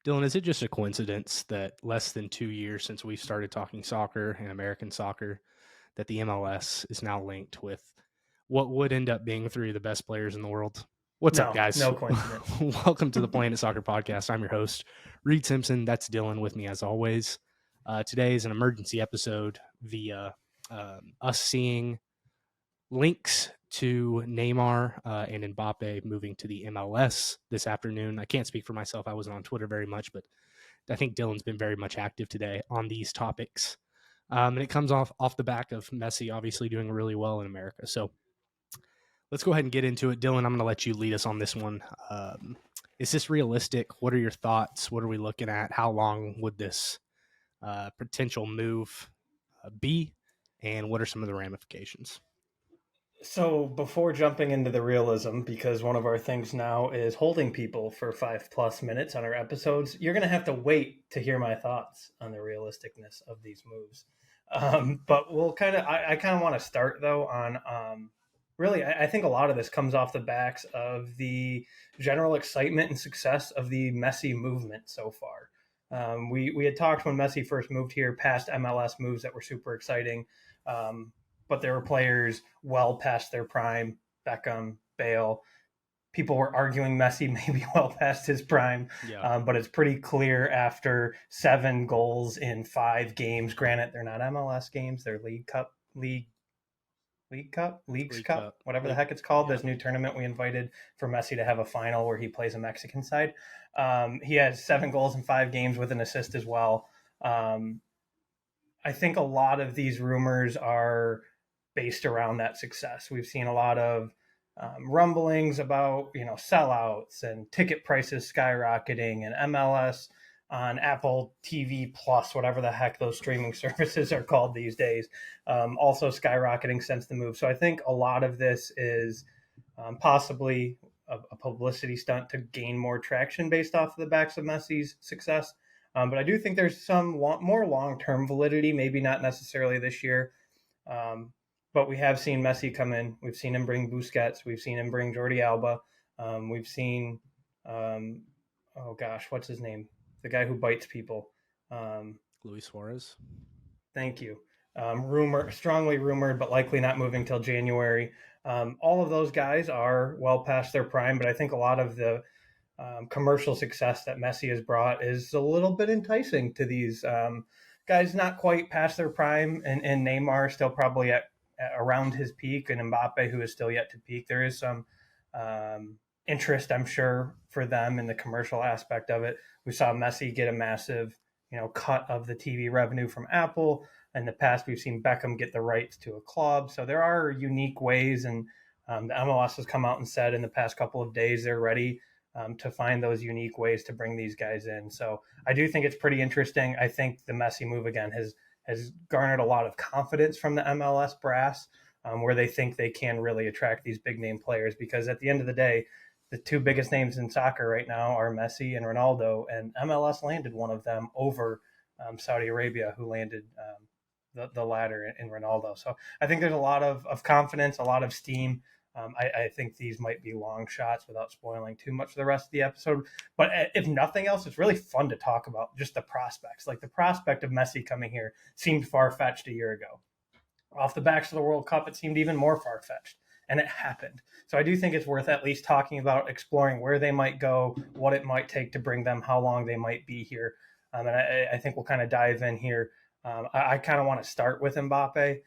Dylan, is it just a coincidence that less than 2 years since we started talking soccer and American soccer, that the MLS is now linked with what would end up being three of the best players in the world? What's up, No, guys? no coincidence. Welcome to the Planet Soccer Podcast. I'm your host, Reed Simpson. That's Dylan with me as always. Today is an emergency episode via us seeing links to Neymar and Mbappe moving to the MLS this afternoon. I can't speak for myself. I wasn't on Twitter very much, but I think Dylan's been very much active today on these topics. And it comes off the back of Messi obviously doing really well in America. So let's go ahead and get into it. Dylan, I'm going to let you lead us on this one. Is this realistic? What are your thoughts? What are we looking at? How long would this potential move be? And what are some of the ramifications? So before jumping into the realism, because one of our things now is holding people for 5+ minutes on our episodes, you're going to have to wait to hear my thoughts on the realisticness of these moves. But we'll I kind of want to start though on really, I think a lot of this comes off the backs of the general excitement and success of the Messi movement so far. We had talked when Messi first moved here, past MLS moves that were super exciting. But there were players well past their prime, Beckham, Bale. People were arguing Messi maybe well past his prime, Yeah. but it's pretty clear after 7 goals in 5 games. Granted, they're not MLS games; they're Leagues League Cup, Cup. whatever the League, heck it's called. yeah. This new tournament we invited for Messi to have a final where he plays a Mexican side. He has 7 goals in 5 games with an assist as well. I think a lot of these rumors are based around that success. We've seen a lot of rumblings about sellouts and ticket prices skyrocketing and MLS on Apple TV Plus, whatever the heck those streaming services are called these days, also skyrocketing since the move. So I think a lot of this is possibly a publicity stunt to gain more traction based off of the backs of Messi's success. But I do think there's some more long-term validity, maybe not necessarily this year. But we have seen Messi come in. We've seen him bring Busquets. We've seen him bring Jordi Alba. We've seen, oh gosh, what's his name? The guy who bites people. Luis Suarez. Thank you. Strongly rumored, but likely not moving till January. All of those guys are well past their prime, but I think a lot of the commercial success that Messi has brought is a little bit enticing to these guys not quite past their prime, and Neymar still probably at around his peak, and Mbappe, who is still yet to peak. There is some interest, I'm sure, for them in the commercial aspect of it. We saw Messi get a massive, cut of the TV revenue from Apple. In the past, we've seen Beckham get the rights to a club. So there are unique ways, and the MLS has come out and said in the past couple of days they're ready to find those unique ways to bring these guys in. So I do think it's pretty interesting. I think the Messi move again has garnered a lot of confidence from the MLS brass, where they think they can really attract these big name players, because at the end of the day, the two biggest names in soccer right now are Messi and Ronaldo, and MLS landed one of them over Saudi Arabia, who landed the latter in Ronaldo. So I think there's a lot of confidence, a lot of steam. I think these might be long shots without spoiling too much for the rest of the episode. But if nothing else, it's really fun to talk about just the prospects. Like the prospect of Messi coming here seemed far-fetched a year ago. Off the backs of the World Cup, it seemed even more far-fetched. And it happened. So I do think it's worth at least talking about, exploring where they might go, what it might take to bring them, how long they might be here. And I think we'll kind of dive in here. I kind of want to start with Mbappe.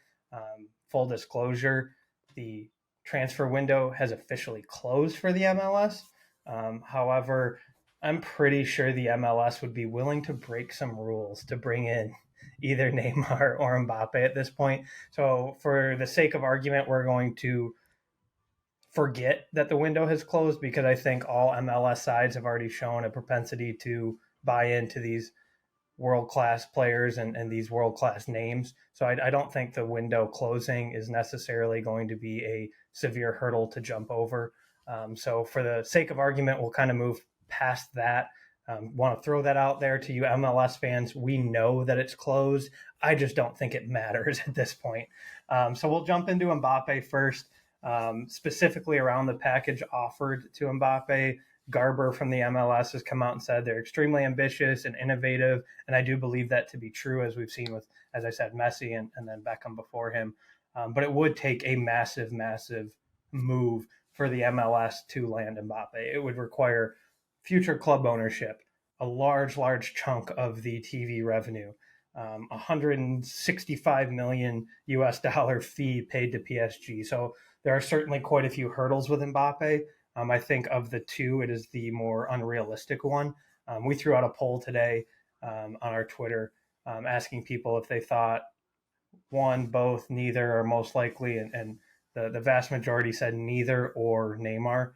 Full disclosure, the transfer window has officially closed for the MLS. However, I'm pretty sure the MLS would be willing to break some rules to bring in either Neymar or Mbappe at this point. So for the sake of argument, we're going to forget that the window has closed, because I think all MLS sides have already shown a propensity to buy into these world-class players and these world-class names. So I don't think the window closing is necessarily going to be a severe hurdle to jump over. So for the sake of argument, we'll kind of move past that. Want to throw that out there to you MLS fans. We know that it's closed. I just don't think it matters at this point. So we'll jump into Mbappe first, specifically around the package offered to Mbappe. Garber from the MLS has come out and said they're extremely ambitious and innovative, and I do believe that to be true, as we've seen with, as I said, Messi and then Beckham before him. But it would take a massive, massive move for the MLS to land Mbappe. It would require future club ownership, a large chunk of the TV revenue, 165 million US dollar fee paid to PSG. So there are certainly quite a few hurdles with Mbappe. I think of the two, it is the more unrealistic one. We threw out a poll today on our Twitter asking people if they thought one, both, neither, or most likely, and the vast majority said neither or Neymar.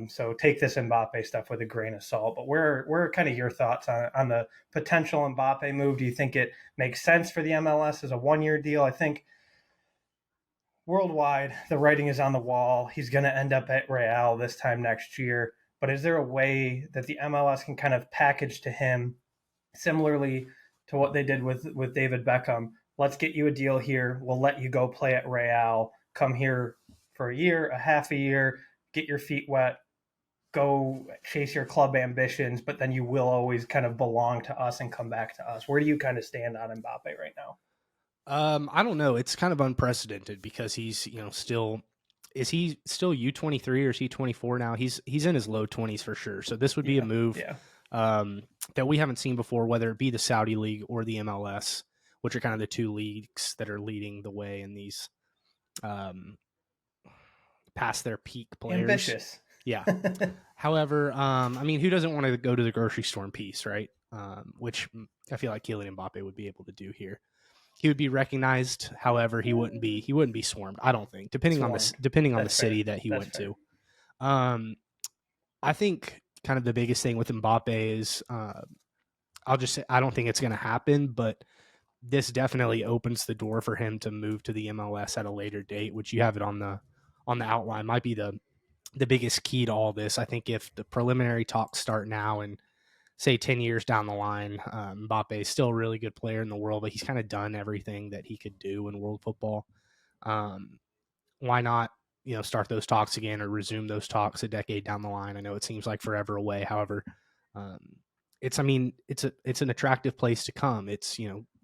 So take this Mbappe stuff with a grain of salt. But where are kind of your thoughts on the potential Mbappe move? Do you think it makes sense for the MLS as a 1-year deal? I think worldwide, the writing is on the wall. He's going to end up at Real this time next year. But is there a way that the MLS can kind of package to him similarly to what they did with David Beckham? Let's get you a deal here. We'll let you go play at Real. Come here for a year, a half a year, get your feet wet, go chase your club ambitions, but then you will always kind of belong to us and come back to us. Where do you kind of stand on Mbappe right now? I don't know. It's kind of unprecedented because he's, still, is he still U23 or is he 24 now? He's in his low 20s for sure. So this would be a move that we haven't seen before, whether it be the Saudi League or the MLS, which are kind of the two leagues that are leading the way in these past their peak players. Ambitious. Yeah. However, who doesn't want to go to the grocery store in peace, right? Which I feel like Kylian Mbappe would be able to do here. He would be recognized. However, he wouldn't be swarmed, I don't think, depending on the city that he went to. I think kind of the biggest thing with Mbappe is I'll just say I don't think it's going to happen, but this definitely opens the door for him to move to the MLS at a later date, which you have it on the outline, might be the biggest key to all this. I think if the preliminary talks start now and say 10 years down the line, Mbappe is still a really good player in the world, but he's kind of done everything that he could do in world football. Why not, start those talks again or resume those talks a decade down the line? I know it seems like forever away. However, it's an attractive place to come. It's,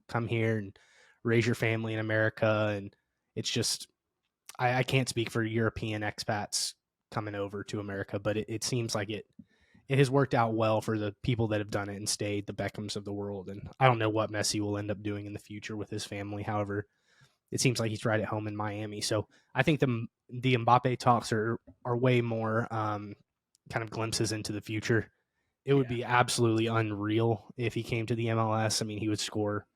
come here and raise your family in America. And it's just, I can't speak for European expats coming over to America, but it seems like it has worked out well for the people that have done it and stayed, the Beckhams of the world. And I don't know what Messi will end up doing in the future with his family. However, it seems like he's right at home in Miami. So I think the Mbappe talks are way more kind of glimpses into the future. It would be absolutely unreal if he came to the MLS. I mean, he would score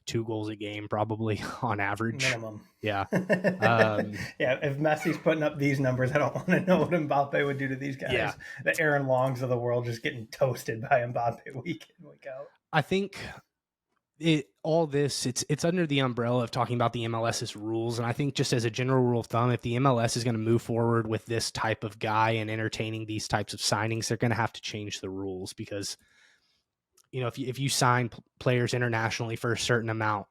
2 goals a game probably on average. Minimum. Yeah. If Messi's putting up these numbers, I don't want to know what Mbappe would do to these guys. Yeah. The Aaron Longs of the world just getting toasted by Mbappe week in, week out. I think it's under the umbrella of talking about the MLS's rules. And I think just as a general rule of thumb, if the MLS is going to move forward with this type of guy and entertaining these types of signings, they're going to have to change the rules because, if you sign players internationally for a certain amount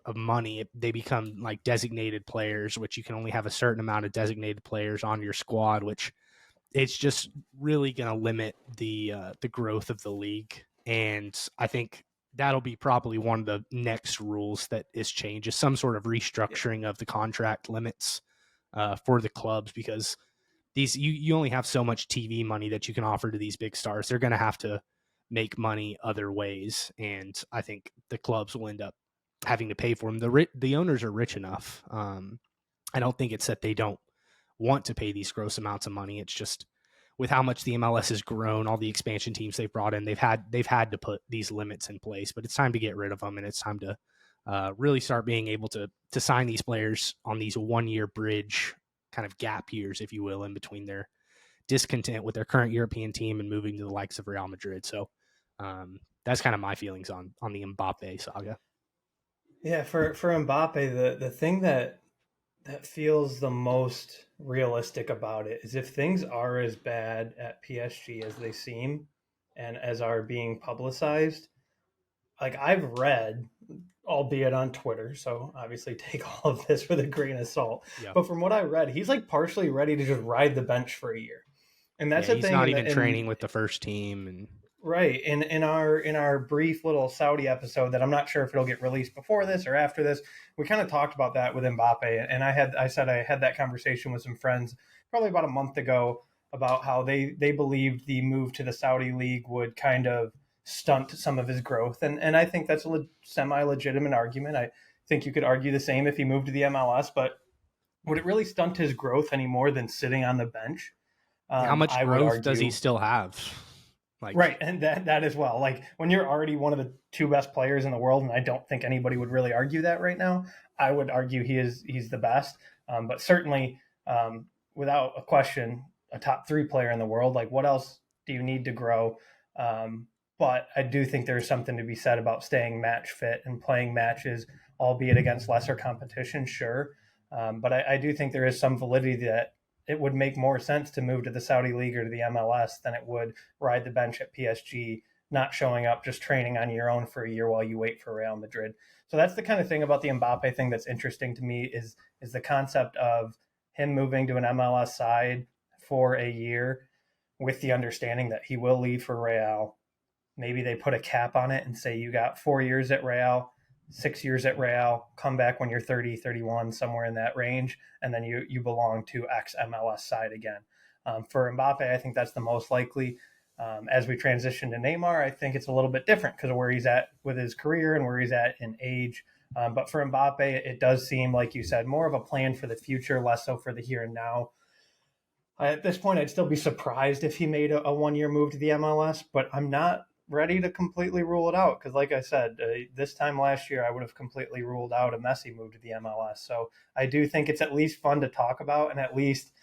of money, they become like designated players, which you can only have a certain amount of designated players on your squad, which it's just really going to limit the growth of the league. And I think that'll be probably one of the next rules that is changed, is some sort of restructuring of the contract limits for the clubs, because you only have so much TV money that you can offer to these big stars. They're going to have to make money other ways, and I think the clubs will end up having to pay for them. The owners are rich enough. I don't think it's that they don't want to pay these gross amounts of money. It's just with how much the MLS has grown, all the expansion teams they've brought in, they've had to put these limits in place. But it's time to get rid of them, and it's time to really start being able to sign these players on these 1-year bridge kind of gap years, if you will, in between their discontent with their current European team and moving to the likes of Real Madrid. So that's kind of my feelings on the Mbappe saga. Yeah, for Mbappe, the thing that feels the most realistic about it is if things are as bad at PSG as they seem and as are being publicized, like I've read, albeit on Twitter, so obviously take all of this with a grain of salt. Yeah. But from what I read, he's like partially ready to just ride the bench for a year. And that's Yeah, the he's thing. not And even training with the first team, and right in our brief little Saudi episode that I'm not sure if it'll get released before this or after this, we kind of talked about that with Mbappe, and I said I had that conversation with some friends probably about a month ago about how they believed the move to the Saudi league would kind of stunt some of his growth, and I think that's a semi legitimate argument. I think you could argue the same if he moved to the MLS, but would it really stunt his growth any more than sitting on the bench? how much I would growth does he argue. still have? Like, Right, and that as well. Like when you're already one of the two best players in the world, and I don't think anybody would really argue that right now. I would argue he's the best, but certainly without a question, a top three player in the world. Like what else do you need to grow? But I do think there's something to be said about staying match fit and playing matches, albeit against lesser competition. Sure, but I do think there is some validity that it would make more sense to move to the Saudi League or to the MLS than it would ride the bench at PSG, not showing up, just training on your own for a year while you wait for Real Madrid. So that's the kind of thing about the Mbappe thing that's interesting to me is the concept of him moving to an MLS side for a year with the understanding that he will leave for Real. Maybe they put a cap on it and say you got 4 years at Real, 6 years at Real, come back when you're 30, 31, somewhere in that range, and then you belong to X MLS side again. For Mbappe, I think that's the most likely. As we transition to Neymar, I think it's a little bit different because of where he's at with his career and where he's at in age. But for Mbappe, it does seem, like you said, more of a plan for the future, less so for the here and now. At this point, I'd still be surprised if he made a 1 year move to the MLS, but I'm not ready to completely rule it out because, like I said, this time last year, I would have completely ruled out a Messi move to the MLS. So I do think it's at least fun to talk about and at least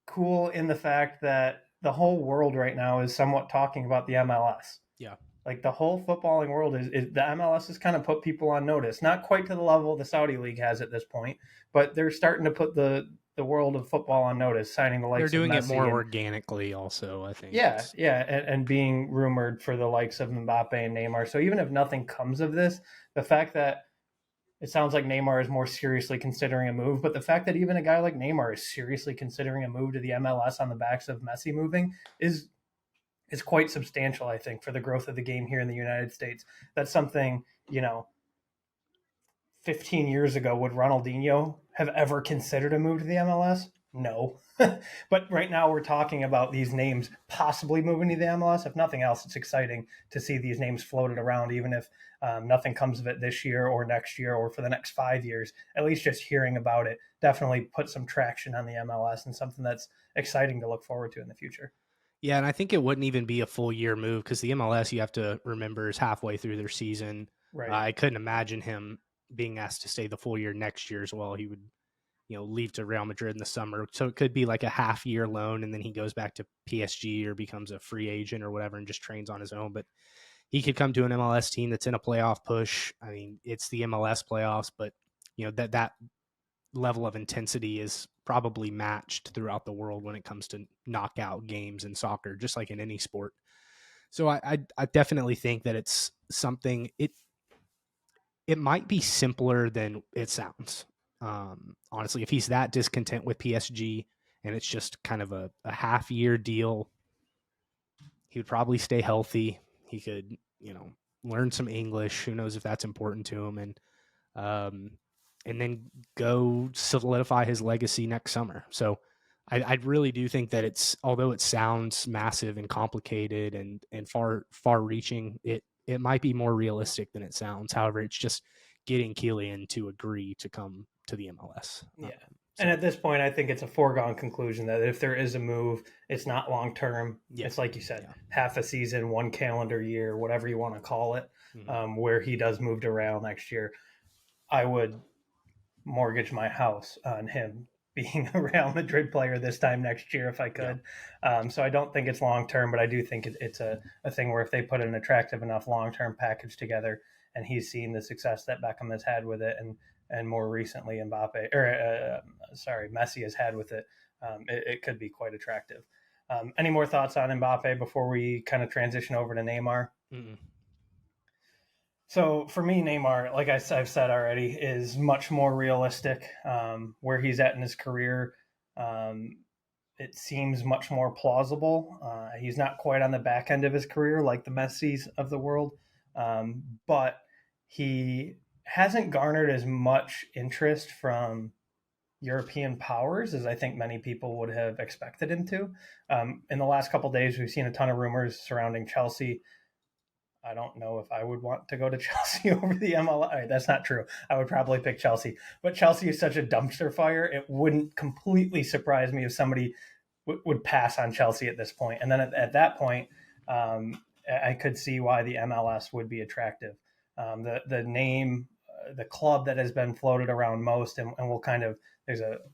cool in the fact that the whole world right now is somewhat talking about the MLS. yeah, Like the whole footballing world is the MLS has kind of put people on notice, not quite to the level the Saudi League has at this point, but they're starting to put the world of football on notice, signing the they're likes of doing it more Messi and organically. Also, I think yeah, it's yeah, and being rumored for the likes of Mbappe and Neymar. So even if nothing comes of this, the fact that it sounds like Neymar is more seriously considering a move, but the fact that even a guy like Neymar is seriously considering a move to the MLS on the backs of Messi moving is quite substantial, I think, for the growth of the game here in the United States. That's something, 15 years ago, would Ronaldinho have ever considered a move to the MLS? No. But right now we're talking about these names possibly moving to the MLS. If nothing else, it's exciting to see these names floated around, even if nothing comes of it this year or next year or for the next 5 years. At least just hearing about it definitely put some traction on the MLS and something that's exciting to look forward to in the future. yeah, and I think it wouldn't even be a full year move because the MLS, you have to remember, is halfway through their season. Right. I couldn't imagine him being asked to stay the full year next year as well. He would, leave to Real Madrid in the summer. So it could be like a half year loan and then he goes back to PSG or becomes a free agent or whatever and just trains on his own. But he could come to an MLS team that's in a playoff push. I mean, it's the MLS playoffs, but that level of intensity is probably matched throughout the world when it comes to knockout games in soccer, just like in any sport. So I definitely think that it's something it might be simpler than it sounds. Honestly, if he's that discontent with PSG and it's just kind of a half year deal, he would probably stay healthy. He could, learn some English. Who knows if that's important to him, um, and then go solidify his legacy next summer. So I really do think that although it sounds massive and complicated and far reaching, it might be more realistic than it sounds. However, it's just getting Kylian to agree to come to the MLS. Yeah. And So at this point, I think it's a foregone conclusion that if there is a move, it's not long term. yeah, It's like you said, yeah, half a season, one calendar year, whatever you want to call it, where he does move to Real next year. I would mortgage my house on him being a Real Madrid player this time next year if I yeah. could. So I don't think it's long term, but I do think it's a thing where if they put an attractive enough long term package together, and he's seen the success that Beckham has had with it, and more recently Mbappe or Messi has had with it, it could be quite attractive. Any more thoughts on Mbappe before we kind of transition over to Neymar? Mm-mm. So for me, Neymar, like I've said already, is much more realistic. Where he's at in his career, um, it seems much more plausible. He's not quite on the back end of his career like the Messis of the world, but he hasn't garnered as much interest from European powers as I think many people would have expected him to. In the last couple of days, we've seen a ton of rumors surrounding Chelsea. I don't know if I would want to go to Chelsea over the MLS. Right, that's not true. I would probably pick Chelsea, but Chelsea is such a dumpster fire. It wouldn't completely surprise me if somebody would pass on Chelsea at this point. And then at that point, I could see why the MLS would be attractive. The name, the club that has been floated around most, and we'll kind of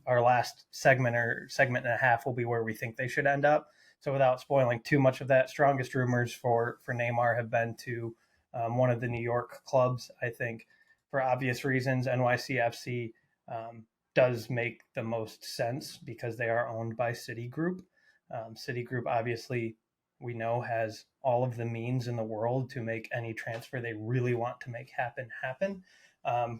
our last segment or segment and a half will be where we think they should end up. So without spoiling too much of that, strongest rumors for Neymar have been to one of the New York clubs. I think for obvious reasons, NYCFC does make the most sense because they are owned by Citigroup. Citigroup, obviously, we know has all of the means in the world to make any transfer they really want to make happen.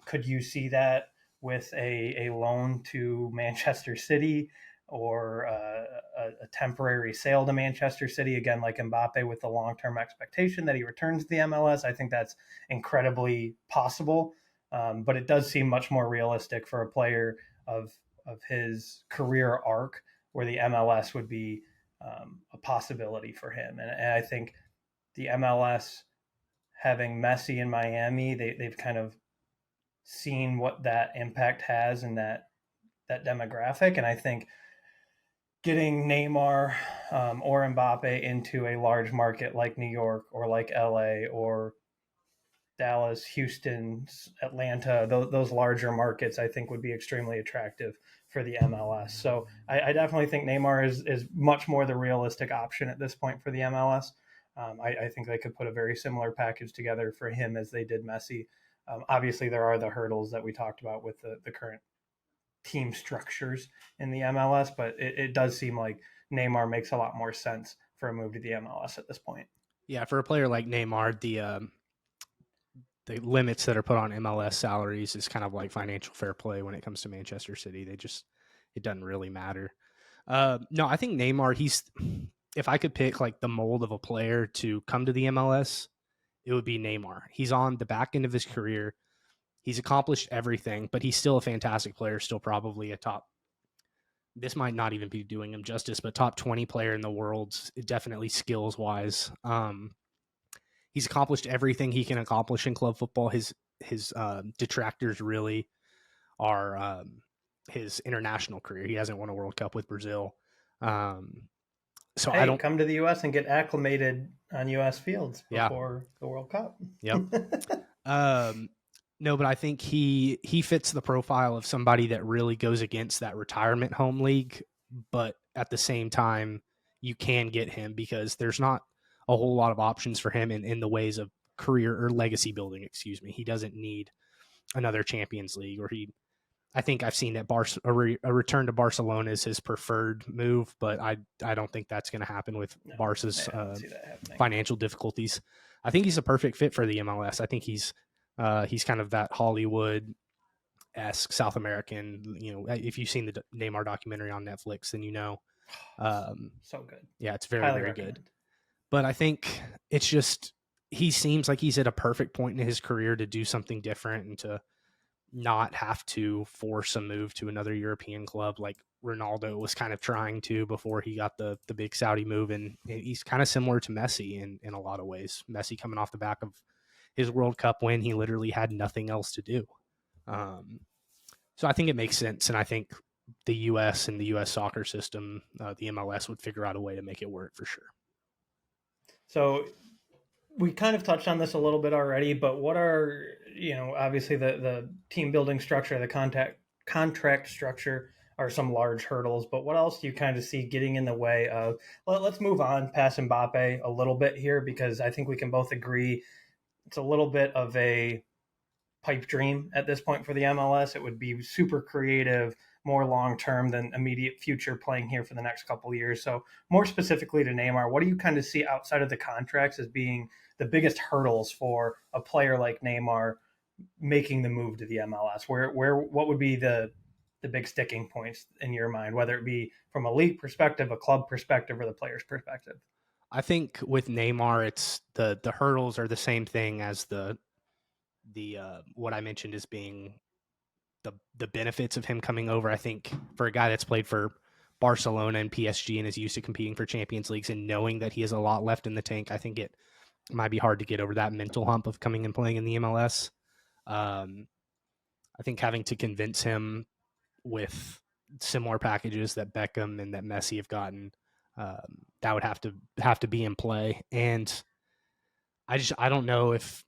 Could you see that with a loan to Manchester City or a temporary sale to Manchester City, again, like Mbappe, with the long-term expectation that he returns to the MLS? I think that's incredibly possible. But it does seem much more realistic for a player of his career arc where the MLS would be a possibility for him. And I think the MLS having Messi in Miami, they've kind of seen what that impact has in that demographic. And I think getting Neymar or Mbappe into a large market like New York or like LA or Dallas, Houston, Atlanta, those larger markets, I think would be extremely attractive for the MLS. So I definitely think Neymar is much more the realistic option at this point for the MLS. I think they could put a very similar package together for him as they did Messi. Obviously, there are the hurdles that we talked about with the current team structures in the MLS, but it does seem like Neymar makes a lot more sense for a move to the MLS at this point. Yeah, for a player like Neymar, the limits that are put on MLS salaries is kind of like financial fair play when it comes to Manchester City. It doesn't really matter. No, I think Neymar, if I could pick like the mold of a player to come to the MLS, it would be Neymar. He's on the back end of his career. He's accomplished everything, but he's still a fantastic player, still probably a top. This might not even be doing him justice, but top 20 player in the world, definitely skills wise. He's accomplished everything he can accomplish in club football. His detractors really are his international career. He hasn't won a World Cup with Brazil. So hey, I don't come to the U.S. and get acclimated on U.S. fields before the World Cup. Yep. No, but I think he fits the profile of somebody that really goes against that retirement home league, but at the same time, you can get him because there's not a whole lot of options for him in the ways of career or legacy building. Excuse me. He doesn't need another Champions League, or I think I've seen that a return to Barcelona is his preferred move, but I don't think that's going to happen with Barca's financial difficulties. I think he's a perfect fit for the MLS. I think he's kind of that Hollywood-esque South American. You know, if you've seen the Neymar documentary on Netflix, then you know. So good. Yeah, it's very, very good. But I think it's just he seems like he's at a perfect point in his career to do something different and to not have to force a move to another European club like Ronaldo was kind of trying to before he got the big Saudi move. And he's kind of similar to Messi in a lot of ways. Messi coming off the back of his World Cup win, he literally had nothing else to do. So I think it makes sense. And I think the U.S. and the U.S. soccer system, the MLS, would figure out a way to make it work for sure. So we kind of touched on this a little bit already, but what are, obviously the team building structure, the contract structure are some large hurdles, but what else do you kind of see getting in the way of, let's move on past Mbappe a little bit here, because I think we can both agree it's a little bit of a pipe dream at this point for the MLS. It would be super creative, more long-term than immediate future playing here for the next couple of years. So more specifically to Neymar, what do you kind of see outside of the contracts as being the biggest hurdles for a player like Neymar making the move to the MLS? What would be the the big sticking points in your mind, whether it be from a league perspective, a club perspective, or the player's perspective? I think with Neymar, it's the hurdles are the same thing as the what I mentioned as being the benefits of him coming over. I think for a guy that's played for Barcelona and PSG and is used to competing for Champions Leagues and knowing that he has a lot left in the tank, I think it might be hard to get over that mental hump of coming and playing in the MLS. I think having to convince him with similar packages that Beckham and that Messi have gotten, that would have to be in play. And I don't know if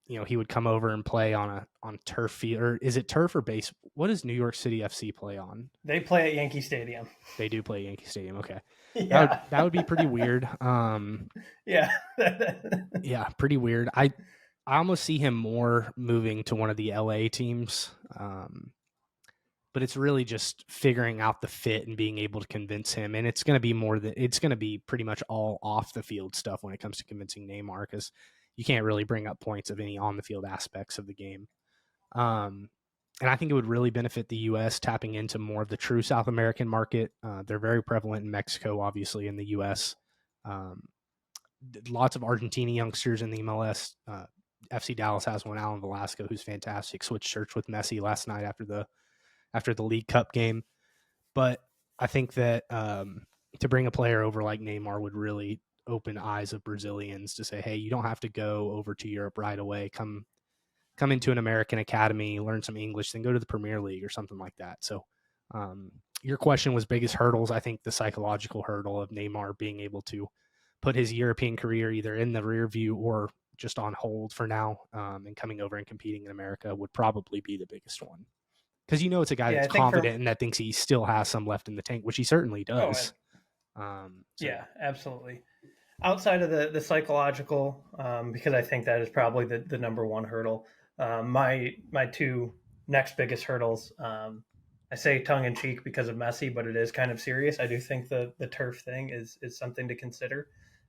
he would come over and play on turf field, or is it turf or base? What does New York City FC play on? They play at Yankee Stadium. They do play Yankee Stadium. Okay, Yeah, that would be pretty weird. yeah. Yeah, pretty weird. I almost see him more moving to one of the LA teams. But it's really just figuring out the fit and being able to convince him. And it's going to be it's going to be pretty much all off the field stuff when it comes to convincing Neymar, because you can't really bring up points of any on the field aspects of the game. And I think it would really benefit the U.S. tapping into more of the true South American market. They're very prevalent in Mexico, obviously, in the U.S. Lots of Argentina youngsters in the MLS. FC Dallas has one, Alan Velasco, who's fantastic. Switched shirts with Messi last night after the League Cup game. But I think that to bring a player over like Neymar would really open eyes of Brazilians to say, hey, you don't have to go over to Europe right away. Come into an American academy, learn some English, then go to the Premier League or something like that. So your question was biggest hurdles. I think the psychological hurdle of Neymar being able to put his European career either in the rear view or just on hold for now, and coming over and competing in America would probably be the biggest one. Because it's a guy Yeah, that's I think confident and that thinks he still has some left in the tank, which he certainly does. Yeah, absolutely. Outside of the psychological, because I think that is probably the number one hurdle. My two next biggest hurdles. I say tongue in cheek because of Messi, but it is kind of serious. I do think the turf thing is something to consider.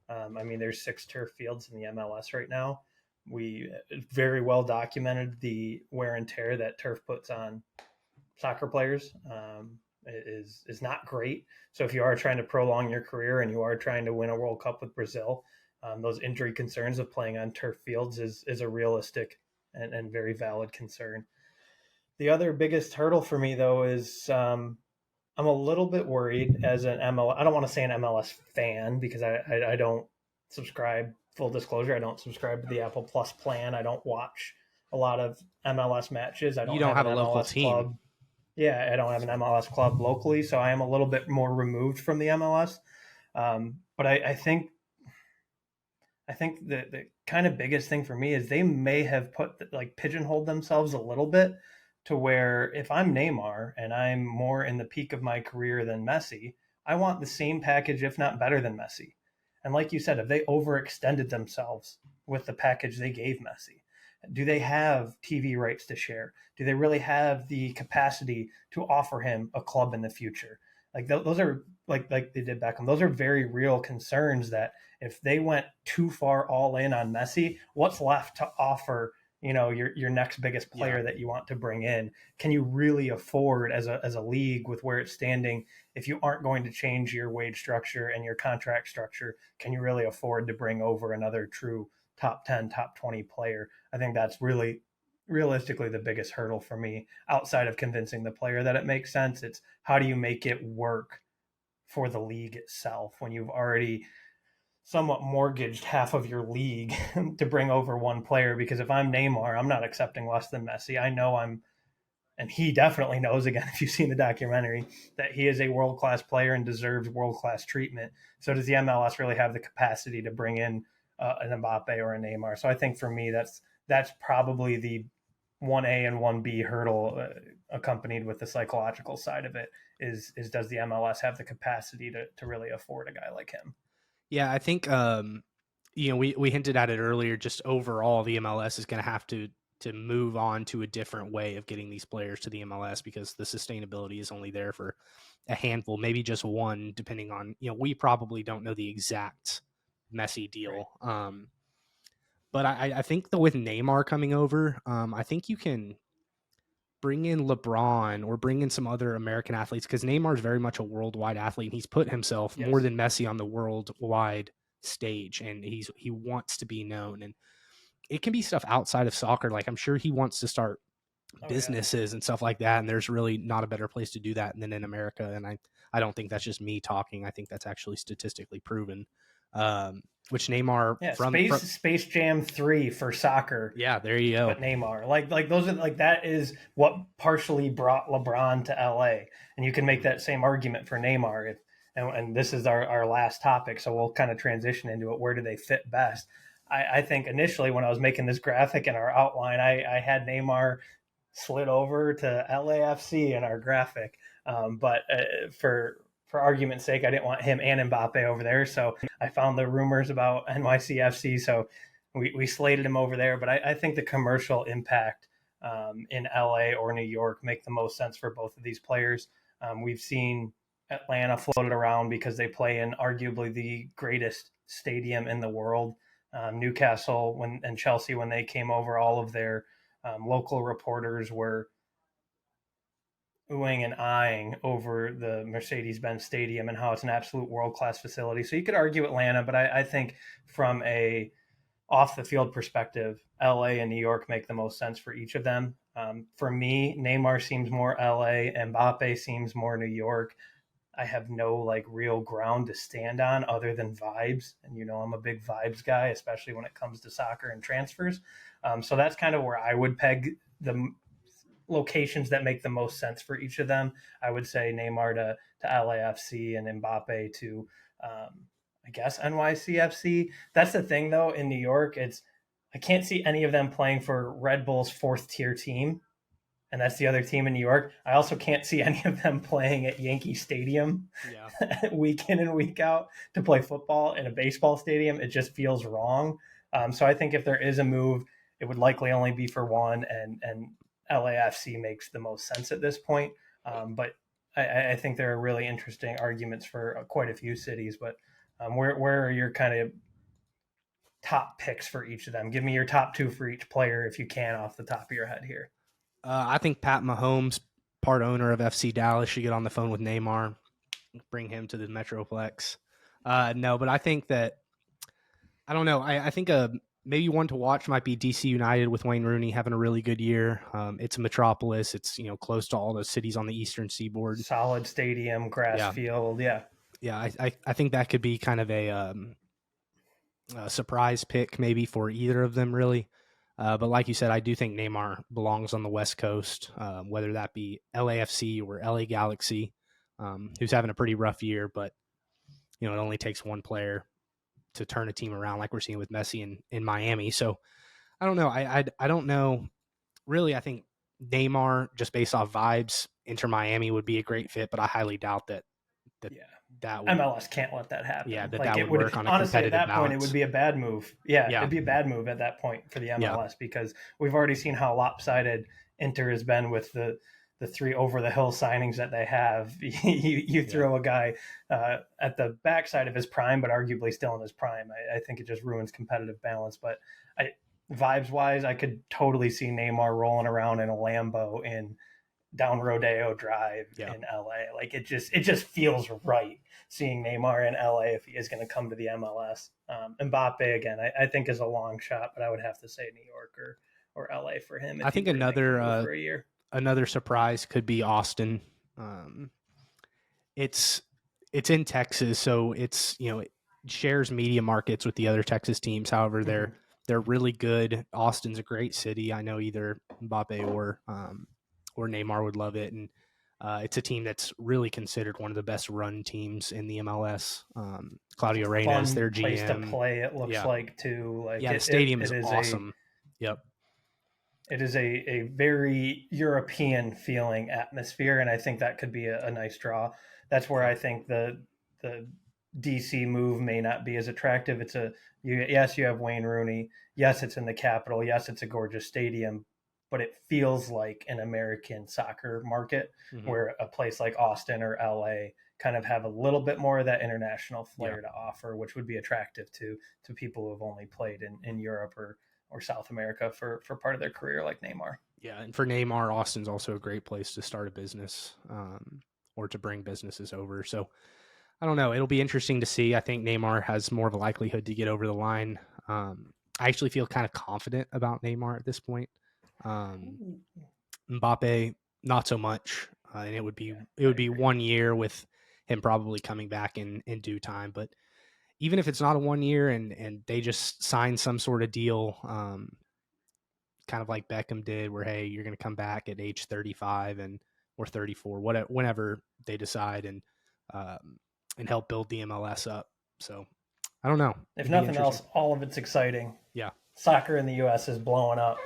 I mean, there's 6 turf fields in the MLS right now. We very well documented the wear and tear that turf puts on soccer players. Is not great. So if you are trying to prolong your career and you are trying to win a World Cup with Brazil, those injury concerns of playing on turf fields is a realistic and very valid concern. The other biggest hurdle for me though is I'm a little bit worried as an MLS. I don't want to say an MLS fan because I don't subscribe. Full disclosure, I don't subscribe to the Apple Plus plan. I don't watch a lot of MLS matches. I You don't don't have have an a local MLS team. club. Yeah, I don't have an MLS club locally, so I am a little bit more removed from the MLS. But I think the kind of biggest thing for me is they may have pigeonholed themselves a little bit to where if I'm Neymar and I'm more in the peak of my career than Messi, I want the same package, if not better than Messi. And like you said, if they overextended themselves with the package they gave Messi, do they have TV rights to share? Do they really have the capacity to offer him a club in the future? Like those are like they did Beckham. Those are very real concerns that if they went too far all in on Messi, what's left to offer? Your next biggest player that you want to bring in. Can you really afford as a league with where it's standing? If you aren't going to change your wage structure and your contract structure, can you really afford to bring over another true top 10, top 20 player? I think that's really realistically the biggest hurdle for me outside of convincing the player that it makes sense. It's how do you make it work for the league itself when you've already somewhat mortgaged half of your league to bring over one player? Because if I'm Neymar, I'm not accepting less than Messi. I know and he definitely knows, again, if you've seen the documentary, that he is a world-class player and deserves world-class treatment. So does the MLS really have the capacity to bring in an Mbappe or a Neymar? So I think for me, that's probably the 1A and 1B hurdle, accompanied with the psychological side of it, is does the MLS have the capacity to really afford a guy like him? Yeah, I think we hinted at it earlier. Just overall, the MLS is going to have to move on to a different way of getting these players to the MLS, because the sustainability is only there for a handful, maybe just one, depending on we probably don't know the exact Messi deal. Right. But I think that with Neymar coming over, I think you can bring in LeBron or bring in some other American athletes, because Neymar is very much a worldwide athlete. And he's put himself more than Messi on the worldwide stage, and he wants to be known. And it can be stuff outside of soccer. Like, I'm sure he wants to start businesses and stuff like that. And there's really not a better place to do that than in America. And I don't think that's just me talking. I think that's actually statistically proven. Which Neymar from Space Jam 3 for soccer. Yeah, there you go. But Neymar, like those are like, that is what partially brought LeBron to LA. And you can make that same argument for Neymar. And this is our last topic, so we'll kind of transition into it. Where do they fit best? I think initially when I was making this graphic in our outline, I had Neymar slid over to LAFC in our graphic. But for argument's sake, I didn't want him and Mbappe over there. So I found the rumors about NYCFC. So we slated him over there. But I think the commercial impact in LA or New York make the most sense for both of these players. We've seen Atlanta floated around because they play in arguably the greatest stadium in the world. Newcastle and Chelsea, when they came over, all of their local reporters were oohing and eyeing over the Mercedes-Benz Stadium and how it's an absolute world-class facility. So you could argue Atlanta, but I think from a off-the-field perspective, LA and New York make the most sense for each of them. For me, Neymar seems more LA, Mbappe seems more New York. I have no real ground to stand on other than vibes. And, I'm a big vibes guy, especially when it comes to soccer and transfers. So that's kind of where I would peg the locations that make the most sense for each of them. I would say Neymar to LAFC and Mbappe to, I guess, NYCFC. That's the thing, though, in New York, I can't see any of them playing for Red Bull's fourth tier team. And that's the other team in New York. I also can't see any of them playing at Yankee Stadium week in and week out to play football in a baseball stadium. It just feels wrong. So I think if there is a move, it would likely only be for one, and LAFC makes the most sense at this point. But I think there are really interesting arguments for quite a few cities. But where are your kind of top picks for each of them? Give me your top two for each player if you can off the top of your head here. I think Pat Mahomes, part owner of FC Dallas, should get on the phone with Neymar, bring him to the Metroplex. No, but I think that, I don't know. I think maybe one to watch might be DC United with Wayne Rooney having a really good year. It's a metropolis. It's, close to all the cities on the Eastern Seaboard. Solid stadium, grass field. Yeah. Yeah. I think that could be kind of a surprise pick maybe for either of them, really. But like you said, I do think Neymar belongs on the West Coast, whether that be LAFC or LA Galaxy, who's having a pretty rough year. But, it only takes one player to turn a team around, like we're seeing with Messi in Miami. So I don't know. I don't know. Really, I think Neymar, just based off vibes, Inter Miami would be a great fit, but I highly doubt that would, MLS can't let that happen. Yeah, that would work on a competitive at that balance. Point, it would be a bad move. Yeah, it'd be a bad move at that point for the MLS because we've already seen how lopsided Inter has been with the three over-the-hill signings that they have. You throw a guy at the backside of his prime, but arguably still in his prime. I think it just ruins competitive balance. But vibes-wise, I could totally see Neymar rolling around in a Lambo down Rodeo Drive in LA. It just feels right seeing Neymar in LA if he is going to come to the MLS. Mbappe, again, I think is a long shot, but I would have to say New York or LA for him. I think another surprise could be Austin. It's in Texas, so it's, it shares media markets with the other Texas teams. However, they're really good. Austin's a great city. I know either Mbappe or Neymar would love it, and it's a team that's really considered one of the best run teams in the MLS. Claudio Reyna is their GM. Place to play, it looks like too. The stadium is awesome. It is a very European feeling atmosphere, and I think that could be a nice draw. That's where I think the DC move may not be as attractive. Yes, you have Wayne Rooney. Yes, it's in the capital. Yes, it's a gorgeous stadium. But it feels like an American soccer market where a place like Austin or LA kind of have a little bit more of that international flair to offer, which would be attractive to people who have only played in Europe or or South America for part of their career, like Neymar. Yeah, and for Neymar, Austin's also a great place to start a business or to bring businesses over. So I don't know. It'll be interesting to see. I think Neymar has more of a likelihood to get over the line. I actually feel kind of confident about Neymar at this point. Mbappe, not so much. And it would be I 1 year with him probably coming back in due time. But even if it's not a 1 year and they just sign some sort of deal, kind of like Beckham did, where hey, you're going to come back at age 35 or 34, whatever, whenever they decide, and help build the MLS up. So I don't know. If nothing else, all of it's exciting. Yeah, soccer in the U.S. is blowing up.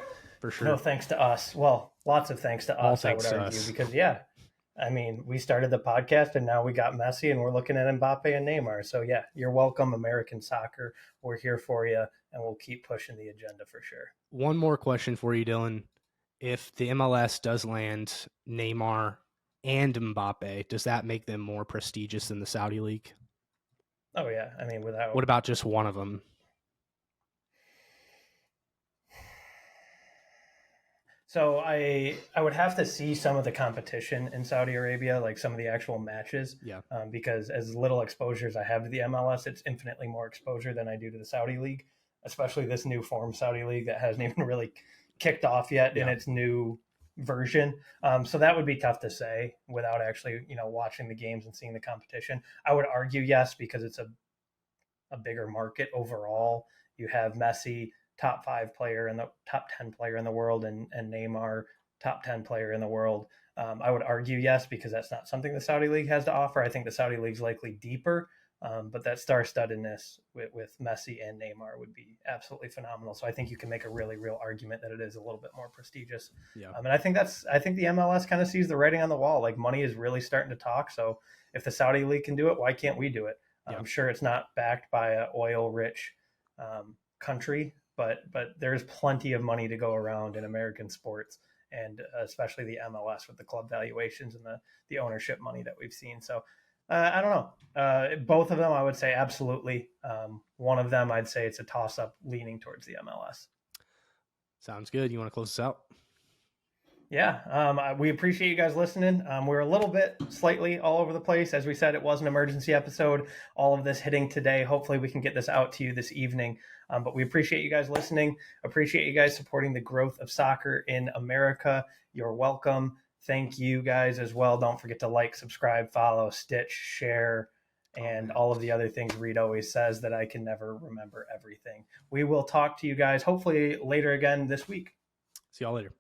for sure. No thanks to us. Well, lots of thanks to All us, I would thanks to argue, us. because I mean, we started the podcast and now we got Messi and we're looking at Mbappe and Neymar. So yeah, you're welcome, American soccer. We're here for you and we'll keep pushing the agenda for sure. One more question for you, Dylan. If the MLS does land Neymar and Mbappe, does that make them more prestigious than the Saudi League? Oh yeah, I mean, without. What about just one of them? So I would have to see some of the competition in Saudi Arabia, like some of the actual matches, Yeah. Because as little exposure as I have to the MLS, it's infinitely more exposure than I do to the Saudi League, especially this new form Saudi League that hasn't even really kicked off yet in its new version. So that would be tough to say without actually, watching the games and seeing the competition. I would argue yes, because it's a bigger market overall. You have Messi, top 5 player in the top 10 player in the world, and Neymar, top 10 player in the world. I would argue yes, because that's not something the Saudi League has to offer. I think the Saudi League's likely deeper, but that star-studdedness with Messi and Neymar would be absolutely phenomenal. So I think you can make a really real argument that it is a little bit more prestigious. Yeah. And I think the MLS kind of sees the writing on the wall. Like, money is really starting to talk. So if the Saudi League can do it, why can't we do it? I'm sure it's not backed by an oil-rich country, but there's plenty of money to go around in American sports, and especially the MLS with the club valuations and the ownership money that we've seen. So I don't know. Both of them, I would say absolutely. One of them, I'd say it's a toss-up leaning towards the MLS. Sounds good. You want to close this out? Yeah, we appreciate you guys listening. We're a little bit slightly all over the place. As we said, it was an emergency episode. All of this hitting today. Hopefully we can get this out to you this evening. But we appreciate you guys listening. Appreciate you guys supporting the growth of soccer in America. You're welcome. Thank you guys as well. Don't forget to like, subscribe, follow, stitch, share, and all of the other things Reed always says that I can never remember everything. We will talk to you guys hopefully later again this week. See y'all later.